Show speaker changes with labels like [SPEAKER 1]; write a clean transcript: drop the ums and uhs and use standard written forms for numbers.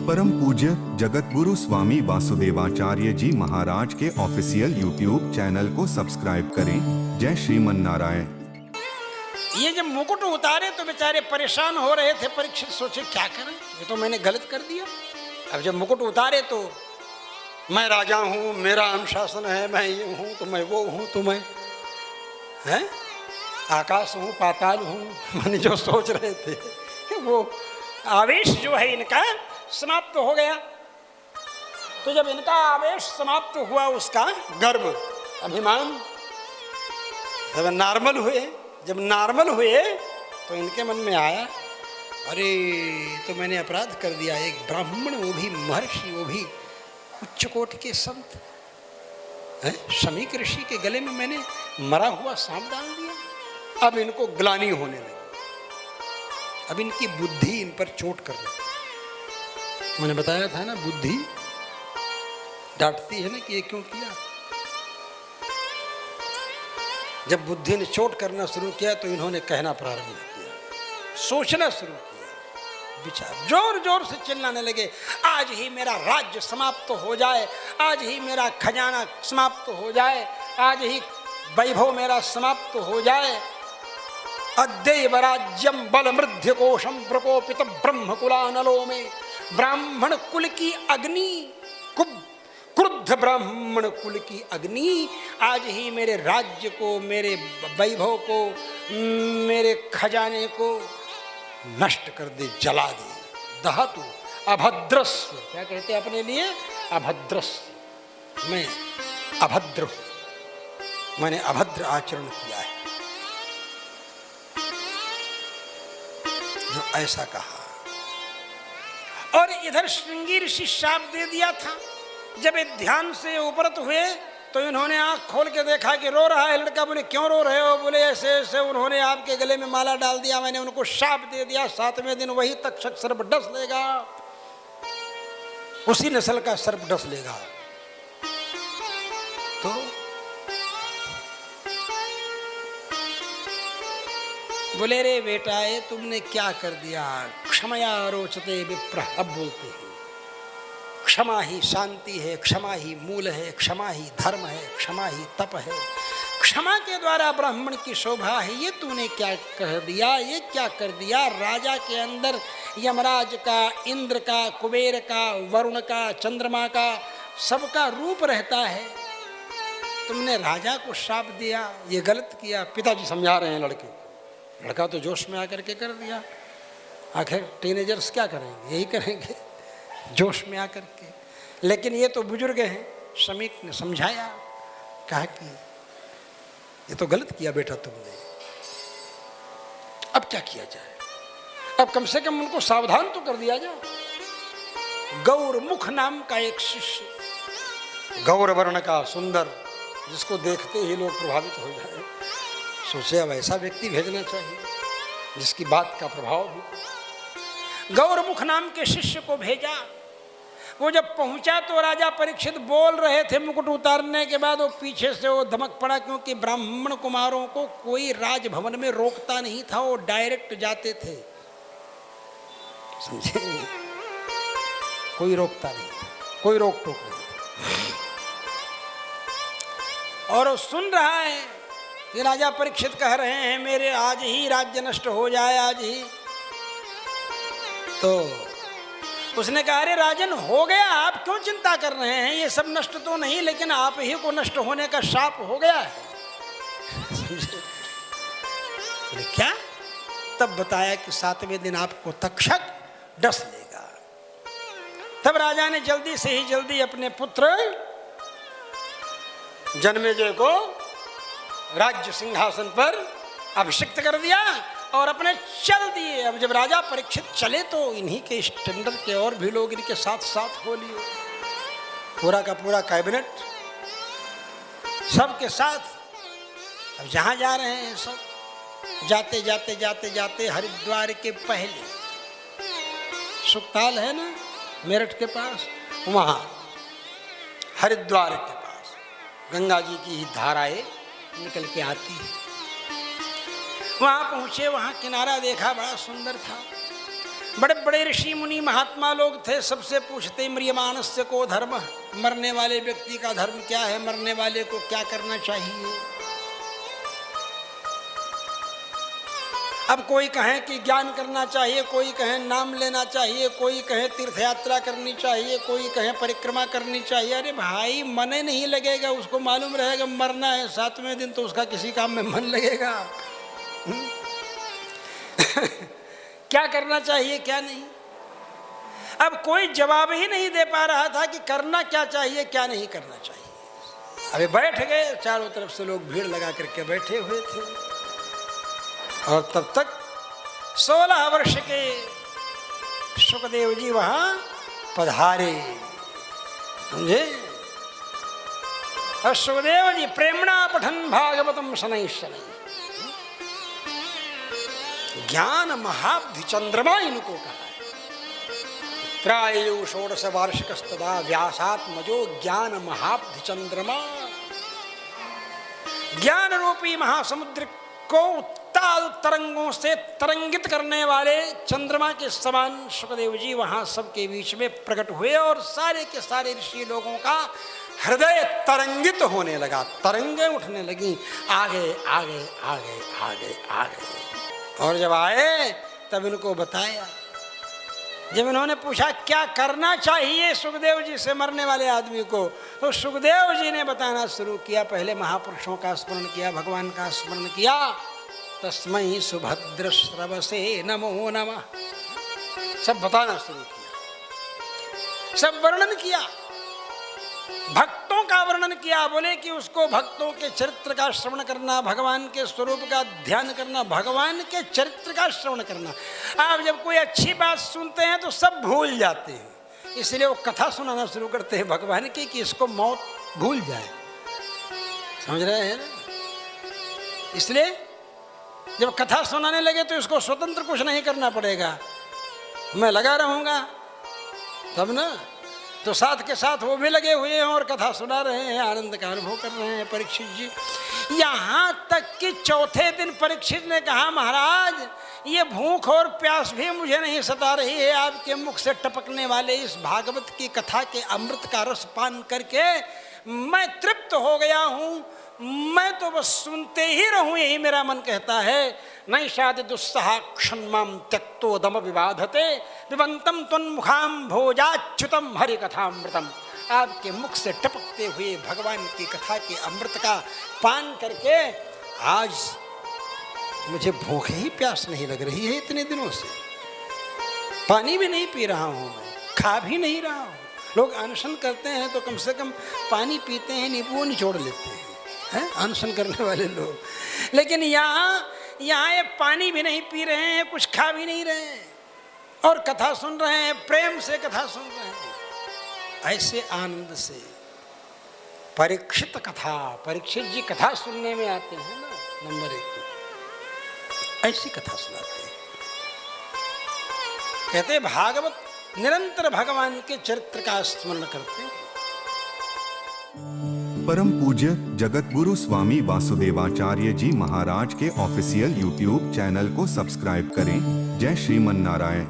[SPEAKER 1] परम पूज्य जगतगुरु स्वामी वासुदेवाचार्य जी महाराज के ऑफिशियल यूट्यूब चैनल को सब्सक्राइब करें। जय श्रीमन नारायण।
[SPEAKER 2] ये जब मुकुट उतारे तो बेचारे परेशान हो रहे थे। परीक्षित सोचे क्या करें, ये तो मैंने गलत कर दिया। अब जब मुकुट उतारे तो मैं राजा हूँ, मेरा अनुशासन है, मैं ये हूँ तो मैं वो हूँ तो मैं हैं आकाश हूँ, पाताल हूँ, मैंने जो सोच रहे थे वो आवेश जो है इनका समाप्त हो गया। तो जब इनका आवेश समाप्त हुआ, उसका गर्व, अभिमान, जब नॉर्मल हुए, जब नॉर्मल हुए तो इनके मन में आया, अरे तो मैंने अपराध कर दिया। एक ब्राह्मण, वो भी महर्षि, वो भी उच्च कोट के संत, शमीक ऋषि के गले में मैंने मरा हुआ सांप डाल दिया। अब इनको ग्लानि होने लगी, अब इनकी बुद्धि इन पर चोट कर रही। मैंने बताया था ना, बुद्धि डांटती है ना कि ये क्यों किया। जब बुद्धि ने चोट करना शुरू किया तो इन्होंने कहना प्रारंभ किया, सोचना शुरू किया, विचार, जोर जोर से चिल्लाने लगे, आज ही मेरा राज्य समाप्त हो जाए, आज ही मेरा खजाना समाप्त हो जाए, आज ही वैभव मेरा समाप्त हो जाए। अद्यैव राज्यम बल मृध्य कोशम प्रकोपित ब्रह्म कुलानलो में। ब्राह्मण कुल की अग्नि, क्रुद्ध ब्राह्मण कुल की अग्नि आज ही मेरे राज्य को, मेरे वैभव को, मेरे खजाने को नष्ट कर दे, जला दे। दहतु अभद्रस्य, क्या कहते हैं अपने लिए, अभद्रस्य, मैं अभद्र हूं, मैंने अभद्र आचरण किया है, जो ऐसा कहा। और इधर श्रृंगी ऋषि शाप दे दिया था। जब ये ध्यान से उपरत हुए तो इन्होंने आंख खोल के देखा कि रो रहा है लड़का। बोले क्यों रो रहे हो? बोले ऐसे ऐसे उन्होंने आपके गले में माला डाल दिया, मैंने उनको शाप दे दिया, 7वें दिन वही तक्षक सर्प डस लेगा, उसी नस्ल का सर्प डस लेगा। तो बोले रे बेटा, ये तुमने क्या कर दिया? क्षमया रोचते विप्र। अब बोलते हैं क्षमा ही शांति है, क्षमा ही मूल है, क्षमा ही धर्म है, क्षमा ही तप है, क्षमा के द्वारा ब्राह्मण की शोभा है। ये तूने क्या कह दिया, ये क्या कर दिया? राजा के अंदर यमराज का, इंद्र का, कुबेर का, वरुण का, चंद्रमा का, सबका रूप रहता है, तुमने राजा को श्राप दिया, ये गलत किया। पिताजी समझा रहे हैं लड़के को। लड़का तो जोश में आकर के कर दिया। आखिर टीनेजर्स क्या करेंगे, यही करेंगे, जोश में आकर के। लेकिन ये तो बुजुर्ग हैं, शमीक ने समझाया, कहा कि ये तो गलत किया बेटा तुमने, अब क्या किया जाए? अब कम से कम उनको सावधान तो कर दिया जाए। गौरमुख नाम का एक शिष्य, गौर वर्ण का, सुंदर, जिसको देखते ही लोग प्रभावित हो जाए, सोचे अब ऐसा व्यक्ति भेजना चाहिए जिसकी बात का प्रभाव भी। गौरमुख नाम के शिष्य को भेजा। वो जब पहुंचा तो राजा परीक्षित बोल रहे थे मुकुट उतारने के बाद, वो पीछे से वो धमक पड़ा, क्योंकि ब्राह्मण कुमारों को कोई राजभवन में रोकता नहीं था, वो डायरेक्ट जाते थे, समझे? कोई रोकता नहीं था, कोई रोक टोक नहीं। और वो सुन रहा है कि राजा परीक्षित कह रहे हैं मेरे आज ही राज्य नष्ट हो जाए, आज ही। तो उसने कहा अरे राजन, हो गया, आप क्यों चिंता कर रहे हैं? ये सब नष्ट तो नहीं, लेकिन आप ही को नष्ट होने का शाप हो गया है। क्या? तब बताया कि 7वें दिन आपको तक्षक डस लेगा। तब राजा ने जल्दी से ही जल्दी अपने पुत्र जन्मेजय को राज्य सिंहासन पर अभिषिक्त कर दिया और अपने चल दिए। अब जब राजा परीक्षित चले तो इन्हीं के स्टैंडर्ड के और भी लोग इनके साथ साथ हो लिए, पूरा का पूरा कैबिनेट सबके साथ। अब जहाँ जा रहे हैं सब, जाते जाते जाते जाते हरिद्वार के पहले सुखताल है ना मेरठ के पास, वहाँ हरिद्वार के पास गंगा जी की ही धाराएं निकल के आती है। वहाँ पहुँचे, वहाँ किनारा देखा, बड़ा सुंदर था। बड़े बड़े ऋषि मुनि महात्मा लोग थे, सबसे पूछते म्रियमाणस्य को धर्म, मरने वाले व्यक्ति का धर्म क्या है, मरने वाले को क्या करना चाहिए। अब कोई कहे कि ज्ञान करना चाहिए, कोई कहे नाम लेना चाहिए, कोई कहे तीर्थ यात्रा करनी चाहिए, कोई कहे परिक्रमा करनी चाहिए। अरे भाई मन ही नहीं लगेगा, उसको मालूम रहेगा मरना है 7वें दिन, तो उसका किसी काम में मन लगेगा। क्या करना चाहिए क्या नहीं। अब कोई जवाब ही नहीं दे पा रहा था कि करना क्या चाहिए क्या नहीं करना चाहिए। अभी बैठ गए, चारों तरफ से लोग भीड़ लगा करके बैठे हुए थे, और तब तक 16 वर्ष के सुखदेव जी वहां पधारे, समझे। और सुखदेव जी प्रेमणा पठन भागवतम शनै शनै, ज्ञान महाब्धि चंद्रमा इनको कहा है। प्रायो 16 वार्षिकस्तदा व्यासात्मजो ज्ञान महाब्धि चंद्रमा, ज्ञान रूपी महासमुद्र को उत्ताल तरंगों से तरंगित करने वाले चंद्रमा के समान सुखदेव जी वहां सबके बीच में प्रकट हुए, और सारे के सारे ऋषि लोगों का हृदय तरंगित होने लगा, तरंगें उठने लगी, आगे आगे आगे आगे आगे। और जब आए तब इनको बताया, जब इन्होंने पूछा क्या करना चाहिए सुखदेव जी से मरने वाले आदमी को, तो सुखदेव जी ने बताना शुरू किया। पहले महापुरुषों का स्मरण किया, भगवान का स्मरण किया, तस्मै सुभद्र श्रवसे नमो नमः, सब बताना शुरू किया, सब वर्णन किया, भक्तों का वर्णन किया। बोले कि उसको भक्तों के चरित्र का श्रवण करना, भगवान के स्वरूप का ध्यान करना, भगवान के चरित्र का श्रवण करना। आप जब कोई अच्छी बात सुनते हैं तो सब भूल जाते हैं, इसलिए वो कथा सुनाना शुरू करते हैं भगवान की, कि इसको मौत भूल जाए, समझ रहे हैं ना। इसलिए जब कथा सुनाने लगे तो इसको स्वतंत्र कुछ नहीं करना पड़ेगा, मैं लगा रहूंगा तब ना। तो साथ के साथ वो भी लगे हुए हैं और कथा सुना रहे हैं, आनंद का अनुभव कर रहे हैं परीक्षित जी। यहाँ तक कि चौथे दिन परीक्षित ने कहा, महाराज ये भूख और प्यास भी मुझे नहीं सता रही है, आपके मुख से टपकने वाले इस भागवत की कथा के अमृत का रस पान करके मैं तृप्त हो गया हूँ, मैं तो बस सुनते ही रहूं, यही मेरा मन कहता है। नहीं शादी दुस्सहा क्षणमाम त्यक्तो दम विवाधते विबंतम त्वन्मुखाम भोजाच्युतम हरि कथामृतम। आपके मुख से टपकते हुए भगवान की कथा के अमृत का पान करके आज मुझे भूख ही प्यास नहीं लग रही है। इतने दिनों से पानी भी नहीं पी रहा हूँ, मैं खा भी नहीं रहा हूँ। लोग अनशन करते हैं तो कम से कम पानी पीते हैं, नींबू निचोड़ लेते हैं, अनशन करने वाले लोग। लेकिन यहाँ ये पानी भी नहीं पी रहे हैं, कुछ खा भी नहीं रहे हैं, और कथा सुन रहे हैं, प्रेम से कथा सुन रहे हैं, ऐसे आनंद से। परीक्षित कथा, परीक्षित जी कथा सुनने में आते हैं ना, नंबर 1 ऐसी कथा सुनाते हैं। कहते भागवत निरंतर भगवान के चरित्र का स्मरण करते हैं।
[SPEAKER 1] परम पूज्य जगत गुरु स्वामी वासुदेवाचार्य जी महाराज के ऑफिशियल यूट्यूब चैनल को सब्सक्राइब करें। जय श्रीमन नारायण।